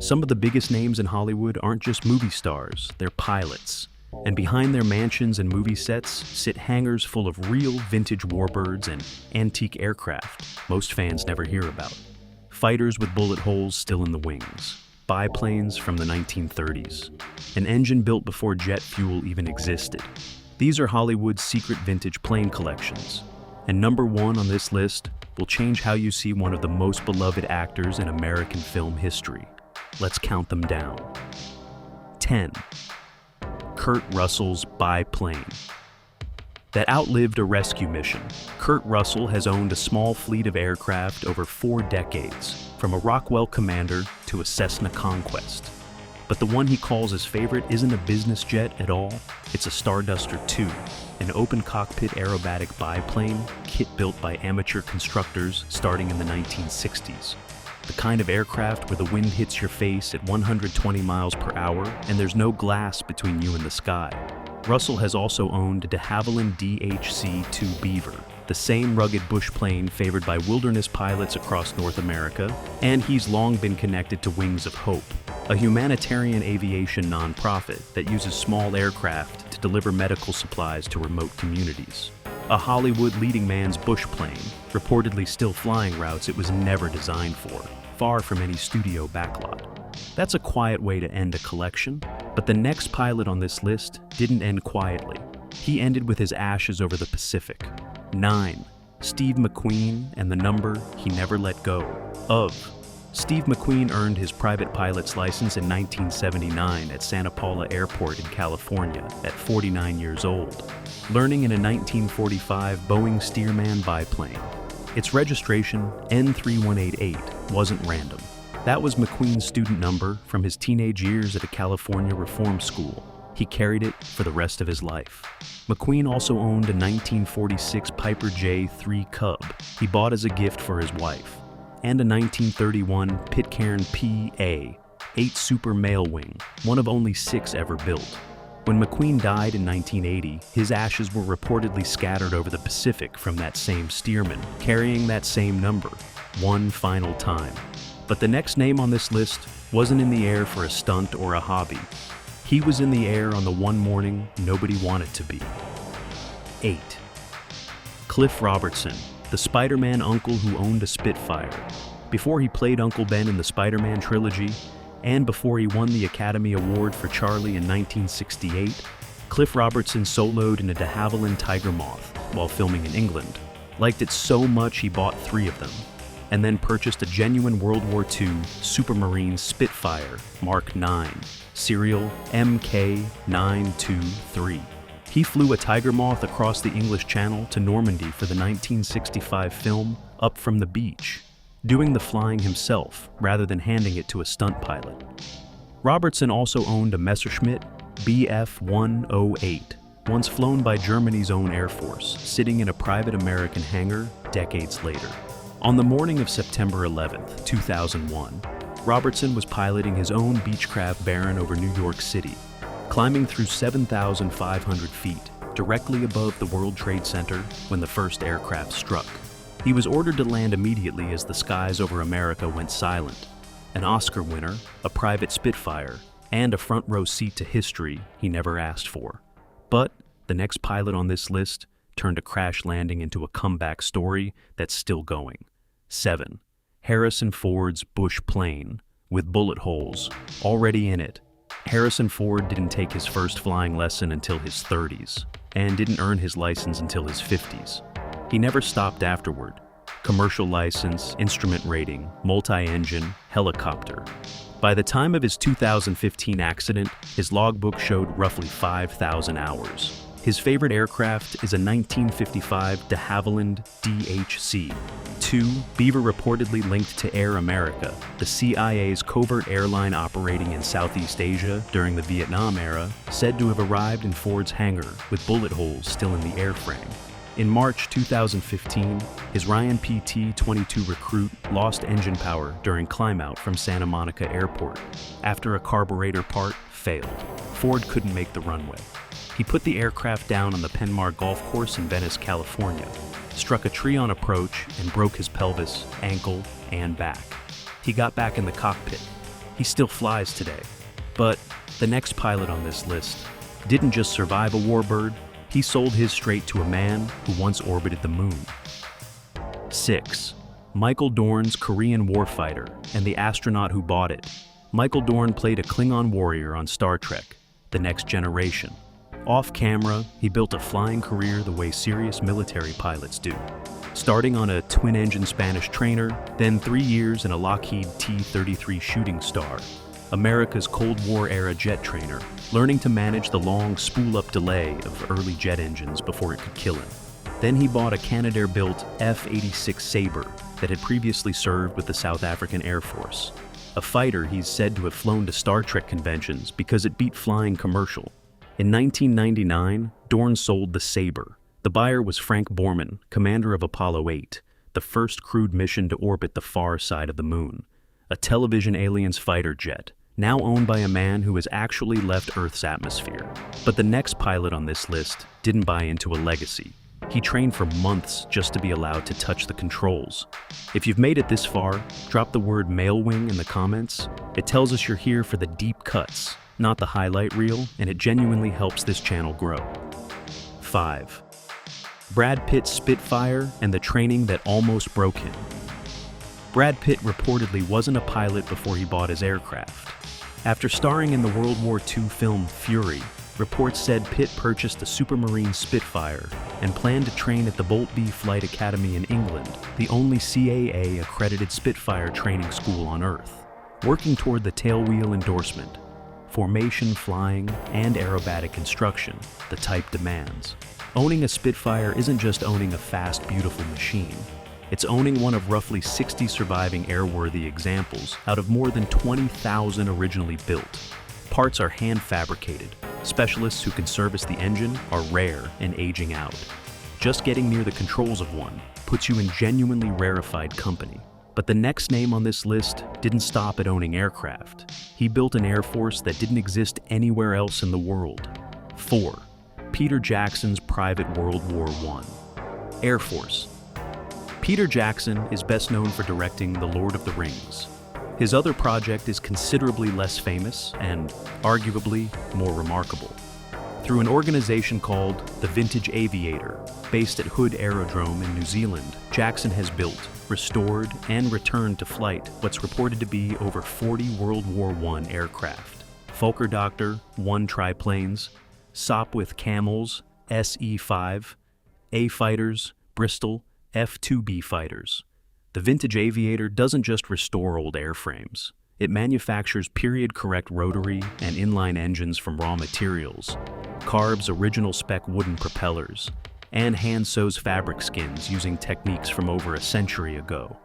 Some of the biggest names in Hollywood aren't just movie stars, they're pilots. And behind their mansions and movie sets sit hangars full of real vintage warbirds and antique aircraft most fans never hear about. Fighters with bullet holes still in the wings. Biplanes from the 1930s. An engine built before jet fuel even existed. These are Hollywood's secret vintage plane collections. And number one on this list will change how you see one of the most beloved actors in American film history. Let's count them down. 10. Kurt Russell's biplane. That outlived a rescue mission. Kurt Russell has owned a small fleet of aircraft over 4 decades, from a Rockwell Commander to a Cessna Conquest. But the one he calls his favorite isn't a business jet at all, it's a Starduster II, an open-cockpit aerobatic biplane, kit-built by amateur constructors starting in the 1960s. The kind of aircraft where the wind hits your face at 120 miles per hour and there's no glass between you and the sky. Russell has also owned a de Havilland DHC-2 Beaver, the same rugged bush plane favored by wilderness pilots across North America, and he's long been connected to Wings of Hope, a humanitarian aviation nonprofit that uses small aircraft to deliver medical supplies to remote communities. A Hollywood leading man's bush plane, reportedly still flying routes it was never designed for, far from any studio backlot. That's a quiet way to end a collection, but the next pilot on this list didn't end quietly. He ended with his ashes over the Pacific. 9. Steve McQueen and the number he never let go of. Steve McQueen earned his private pilot's license in 1979 at Santa Paula Airport in California at 49 years old, learning in a 1945 Boeing Stearman biplane. Its registration, N3188, wasn't random. That was McQueen's student number from his teenage years at a California reform school. He carried it for the rest of his life. McQueen also owned a 1946 Piper J3 Cub he bought as a gift for his wife, and a 1931 Pitcairn PA 8 Super Mail Wing, one of only 6 ever built. When McQueen died in 1980, his ashes were reportedly scattered over the Pacific from that same Stearman, carrying that same number, one final time. But the next name on this list wasn't in the air for a stunt or a hobby. He was in the air on the one morning nobody wanted to be. 8. Cliff Robertson, the Spider-Man uncle who owned a Spitfire. Before he played Uncle Ben in the Spider-Man trilogy, and before he won the Academy Award for Charlie in 1968, Cliff Robertson soloed in a de Havilland Tiger Moth while filming in England. Liked it so much he bought 3 of them, and then purchased a genuine World War II Supermarine Spitfire Mark 9, serial MK923. He flew a Tiger Moth across the English Channel to Normandy for the 1965 film Up from the Beach, doing the flying himself rather than handing it to a stunt pilot. Robertson also owned a Messerschmitt Bf-108, once flown by Germany's own Air Force, sitting in a private American hangar decades later. On the morning of September 11, 2001, Robertson was piloting his own Beechcraft Baron over New York City, climbing through 7,500 feet, directly above the World Trade Center when the first aircraft struck. He was ordered to land immediately as the skies over America went silent. An Oscar winner, a private Spitfire, and a front row seat to history he never asked for. But the next pilot on this list turned a crash landing into a comeback story that's still going. 7. Harrison Ford's Bush plane, with bullet holes already in it. Harrison Ford didn't take his first flying lesson until his 30s, and didn't earn his license until his 50s. He never stopped afterward. Commercial license, instrument rating, multi-engine, helicopter. By the time of his 2015 accident, his logbook showed roughly 5,000 hours. His favorite aircraft is a 1955 de Havilland DHC-2 Beaver, reportedly linked to Air America, the CIA's covert airline operating in Southeast Asia during the Vietnam era, said to have arrived in Ford's hangar with bullet holes still in the airframe. In March 2015, his Ryan PT-22 Recruit lost engine power during climb-out from Santa Monica Airport after a carburetor part failed. Ford couldn't make the runway. He put the aircraft down on the Penmar Golf Course in Venice, California, struck a tree on approach, and broke his pelvis, ankle, and back. He got back in the cockpit, He still flies today. But the next pilot on this list didn't just survive a warbird, he sold his straight to a man who once orbited the moon. 6. Michael Dorn's Korean warfighter and the astronaut who bought it. Michael Dorn played a Klingon warrior on Star Trek, The Next Generation. Off camera, he built a flying career the way serious military pilots do. Starting on a twin-engine Spanish trainer, then 3 years in a Lockheed T-33 Shooting Star, America's Cold War-era jet trainer, learning to manage the long spool-up delay of early jet engines before it could kill him. Then he bought a Canadair-built F-86 Sabre that had previously served with the South African Air Force. A fighter he's said to have flown to Star Trek conventions because it beat flying commercial. In 1999, Dorn sold the Sabre. The buyer was Frank Borman, commander of Apollo 8, the first crewed mission to orbit the far side of the moon. A television aliens fighter jet, now owned by a man who has actually left Earth's atmosphere. But the next pilot on this list didn't buy into a legacy. He trained for months just to be allowed to touch the controls. If you've made it this far, drop the word male wing in the comments. It tells us you're here for the deep cuts, not the highlight reel, and it genuinely helps this channel grow. 5. Brad Pitt's Spitfire and the training that almost broke him. Brad Pitt reportedly wasn't a pilot before he bought his aircraft. After starring in the World War II film Fury, reports said Pitt purchased a Supermarine Spitfire and planned to train at the Bolt B Flight Academy in England, the only CAA-accredited Spitfire training school on Earth, working toward the tailwheel endorsement, formation flying, and aerobatic instruction the type demands. Owning a Spitfire isn't just owning a fast, beautiful machine. It's owning one of roughly 60 surviving airworthy examples out of more than 20,000 originally built. Parts are hand-fabricated. Specialists who can service the engine are rare and aging out. Just getting near the controls of one puts you in genuinely rarefied company. But the next name on this list didn't stop at owning aircraft. He built an air force that didn't exist anywhere else in the world. 4. Peter Jackson's private World War I. Air Force. Peter Jackson is best known for directing The Lord of the Rings. His other project is considerably less famous and, arguably, more remarkable. Through an organization called the Vintage Aviator, based at Hood Aerodrome in New Zealand, Jackson has built, restored, and returned to flight what's reported to be over 40 World War I aircraft. Fokker Doctor 1 triplanes, Sopwith Camels, SE-5, A-fighters, Bristol, F-2B fighters. The Vintage Aviator doesn't just restore old airframes. It manufactures period-correct rotary and inline engines from raw materials, carves original spec wooden propellers, and hand-sews fabric skins using techniques from over a century ago.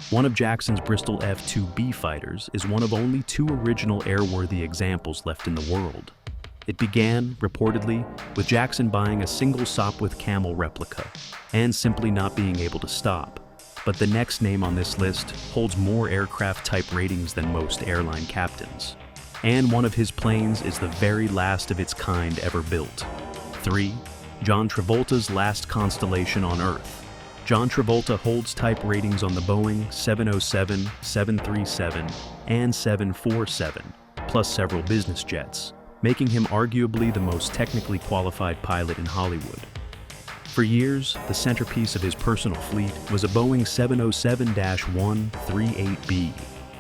One of Jackson's Bristol F-2B fighters is one of only 2 original airworthy examples left in the world. It began, reportedly, with Jackson buying a single Sopwith Camel replica and simply not being able to stop. But the next name on this list holds more aircraft type ratings than most airline captains. And one of his planes is the very last of its kind ever built. 3. John Travolta's last constellation on Earth. John Travolta holds type ratings on the Boeing 707, 737, and 747, plus several business jets, making him arguably the most technically qualified pilot in Hollywood. For years, the centerpiece of his personal fleet was a Boeing 707-138B,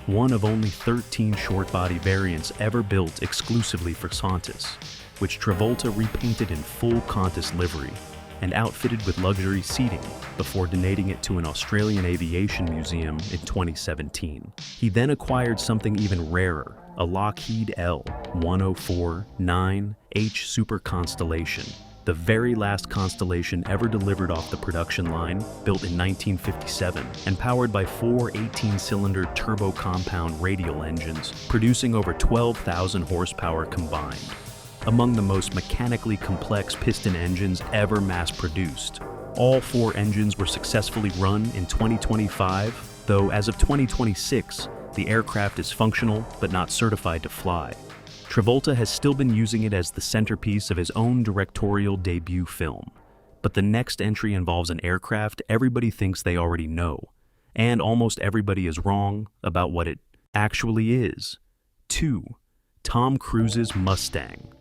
one of only 13 short-body variants ever built exclusively for Qantas, which Travolta repainted in full Qantas livery and outfitted with luxury seating before donating it to an Australian aviation museum in 2017. He then acquired something even rarer, a Lockheed L-1049H Super Constellation, the very last Constellation ever delivered off the production line, built in 1957 and powered by 4 18-cylinder turbo-compound radial engines, producing over 12,000 horsepower combined. Among the most mechanically complex piston engines ever mass-produced. All 4 engines were successfully run in 2025, though as of 2026, the aircraft is functional but not certified to fly. Travolta has still been using it as the centerpiece of his own directorial debut film. But the next entry involves an aircraft everybody thinks they already know, and almost everybody is wrong about what it actually is. 2. Tom Cruise's Mustang.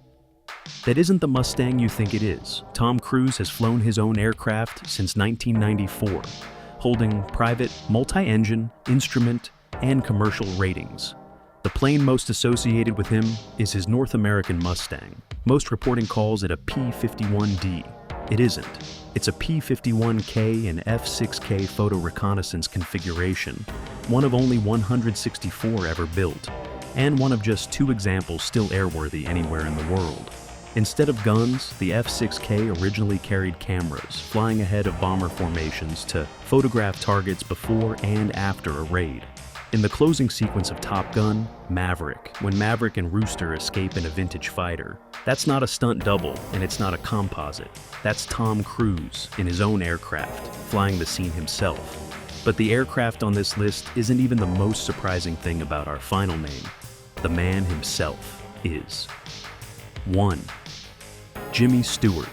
That isn't the Mustang you think it is. Tom Cruise has flown his own aircraft since 1994, holding private, multi-engine, instrument, and commercial ratings. The plane most associated with him is his North American Mustang. Most reporting calls it a P-51D. It isn't. It's a P-51K and F-6K photo reconnaissance configuration, one of only 164 ever built, and one of just 2 examples still airworthy anywhere in the world. Instead of guns, the F-6K originally carried cameras, flying ahead of bomber formations to photograph targets before and after a raid. In the closing sequence of Top Gun, Maverick, when Maverick and Rooster escape in a vintage fighter, that's not a stunt double and it's not a composite. That's Tom Cruise in his own aircraft, flying the scene himself. But the aircraft on this list isn't even the most surprising thing about our final name. The man himself is 1. Jimmy Stewart.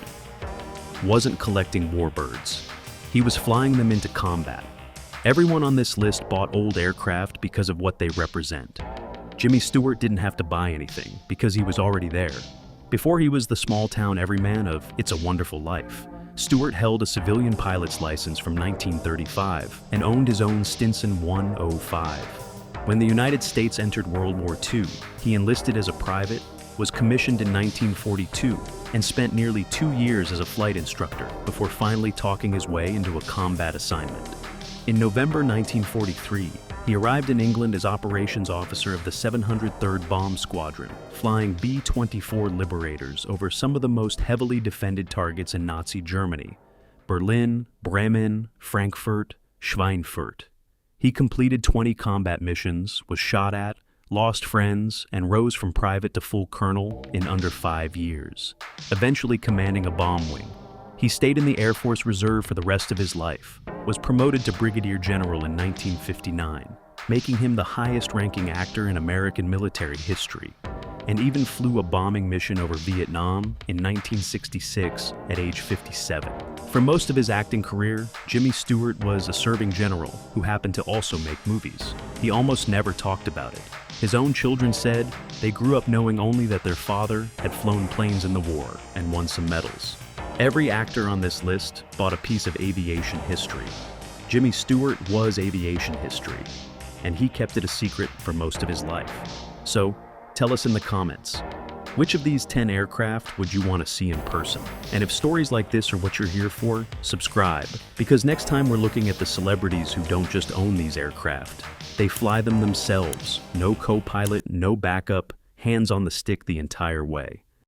Wasn't collecting warbirds. He was flying them into combat. Everyone on this list bought old aircraft because of what they represent. Jimmy Stewart didn't have to buy anything because he was already there. Before he was the small-town everyman of It's a Wonderful Life, Stewart held a civilian pilot's license from 1935 and owned his own Stinson 105. When the United States entered World War II, he enlisted as a private, was commissioned in 1942, and spent nearly 2 years as a flight instructor before finally talking his way into a combat assignment. In November 1943, he arrived in England as operations officer of the 703rd Bomb Squadron, flying B-24 Liberators over some of the most heavily defended targets in Nazi Germany: Berlin, Bremen, Frankfurt, Schweinfurt. He completed 20 combat missions, was shot at, lost friends, and rose from private to full colonel in under 5 years, eventually commanding a bomb wing. He stayed in the Air Force Reserve for the rest of his life, was promoted to Brigadier General in 1959, making him the highest-ranking actor in American military history, and even flew a bombing mission over Vietnam in 1966 at age 57. For most of his acting career, Jimmy Stewart was a serving general who happened to also make movies. He almost never talked about it. His own children said they grew up knowing only that their father had flown planes in the war and won some medals. Every actor on this list bought a piece of aviation history. Jimmy Stewart was aviation history, and he kept it a secret for most of his life. So, tell us in the comments, which of these 10 aircraft would you want to see in person? And if stories like this are what you're here for, subscribe, because next time we're looking at the celebrities who don't just own these aircraft. They fly them themselves, no co-pilot, no backup, hands on the stick the entire way.